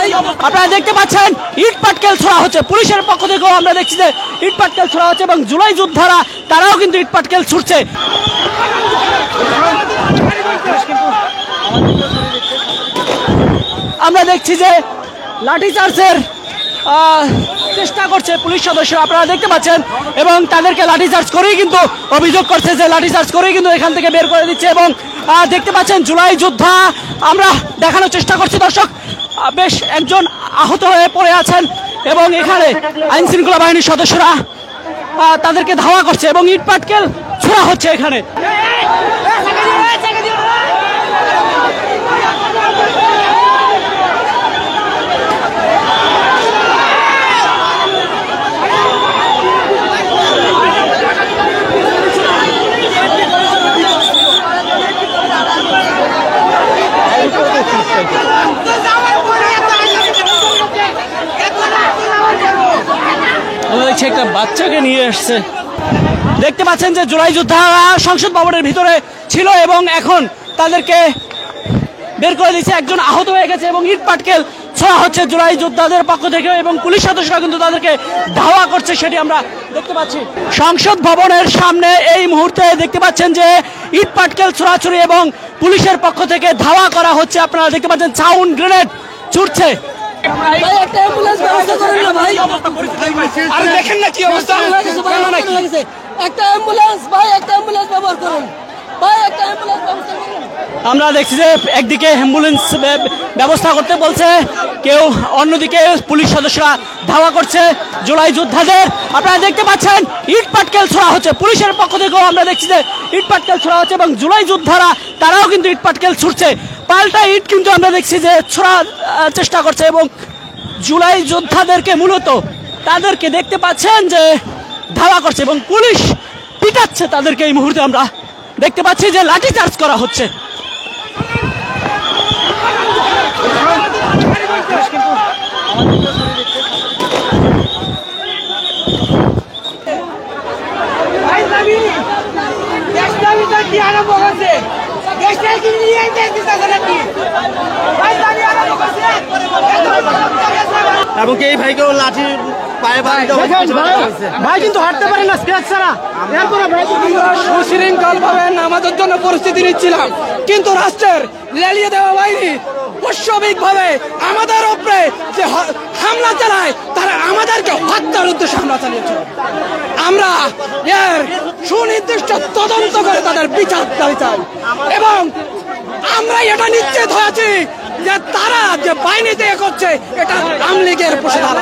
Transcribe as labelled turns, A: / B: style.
A: ভাই। আপনারা দেখতে পাচ্ছেন ইট পাটকেল ছোড়া হচ্ছে, পুলিশের পক্ষ থেকেও আমরা দেখছি যে ইট পাটকেল ছোড়া হচ্ছে এবং জুলাই যোদ্ধারা তারাও কিন্তু ইট পাটকেল ছুটছে। আমরা দেখছি যে লাঠিচার্জের চেষ্টা করছে পুলিশ সদস্য, আপনারা দেখতে পাচ্ছেন, এবং তাদেরকে লাঠিচার্জ করেই কিন্তু অভিযোগ করছে যে লাঠিচার্জ করেই কিন্তু এখান থেকে বের করে দিচ্ছে। এবং দেখতে পাচ্ছেন জুলাই যোদ্ধা, আমরা দেখানোর চেষ্টা করছি দর্শক, বেশ একজন আহত হয়ে পড়ে আছেন এবং এখানে আইন শৃঙ্খলা বাহিনীর সদস্যরা তাদেরকে ধাওয়া করছে এবং ইট পাটকেল ছোড়া হচ্ছে এখানে। একটা বাচ্চাকে নিয়ে আসছে, দেখতে পাচ্ছেন যে জুলাই যোদ্ধারা সংসদ ভবনের ভিতরে ছিল এবং এখন তাদেরকে বের করে দিচ্ছে। একজন আহত হয়ে গেছে এবং ইট পাটকেল ছোড়া হচ্ছে জুলাই যোদ্ধাদের পক্ষ থেকে এবং পুলিশ সদস্যরা কিন্তু তাদেরকে ধাওয়া করছে, সেটি আমরা দেখতে পাচ্ছি। সংসদ ভবনের সামনে এই মুহূর্তে দেখতে পাচ্ছেন যে ইট পাটকেল ছোড়াছুড়ি এবং পুলিশের পক্ষ থেকে ধাওয়া করা হচ্ছে। আপনারা দেখতে পাচ্ছেন সাউন্ড গ্রেনেড ছুটছে। একটা অ্যাম্বুলেন্স ব্যবস্থা করেন না ভাই, আরে দেখেন না কি অবস্থা, একটা অ্যাম্বুলেন্স ভাই, একটা অ্যাম্বুলেন্স ব্যবহার করুন ভাই, একটা অ্যাম্বুলেন্স ব্যবস্থা করুন। আমরা দেখছি যে একদিকে অ্যাম্বুলেন্স ব্যবস্থা করতে বলছে কেউ, অন্যদিকে পুলিশ সদস্যরা ধাওয়া করছে জুলাই যোদ্ধাদের। আপনারা দেখতে পাচ্ছেন ইট পাটকেল ছোড়া হচ্ছে, পুলিশের পক্ষ থেকেও আমরা দেখছি যে ইট পাটকেল ছোড়া হচ্ছে এবং জুলাই যোদ্ধারা তারাও কিন্তু ইট পাটকেল ছুটছে, পাল্টা ইট কিন্তু আমরা দেখছি যে ছোড়ার চেষ্টা করছে এবং জুলাই যোদ্ধাদেরকে মূলত তাদেরকে দেখতে পাচ্ছেন যে ধাওয়া করছে এবং পুলিশ পিটাচ্ছে তাদেরকে। এই মুহূর্তে আমরা দেখতে পাচ্ছি যে লাঠি চার্জ করা হচ্ছে।
B: এবং এই ভাইকেও লাঠি পায়ে
A: ভাই কিন্তু হাঁটতে পারে না স্ক্র্যাচ ছাড়া।
C: সুশৃঙ্খল ভাবে আমাদের জন্য পরিস্থিতি নিচ্ছিলাম, কিন্তু রাষ্ট্রের লেলিয়ে দেওয়া বাহিনী অস্বাভাবিক ভাবে আমাদের উপরে যে হামলা চালায়, তারা আমাদেরকে হত্যার উদ্দেশ্যে হামলা চালিয়েছে। আমরা এর সুনির্দিষ্ট তদন্ত করে তাদের বিচার দাবি চাই এবং আমরা এটা নিশ্চিত হয়েছি যে তারা যে বাহিনীতে করছে এটা আওয়ামী লীগের প্রসার।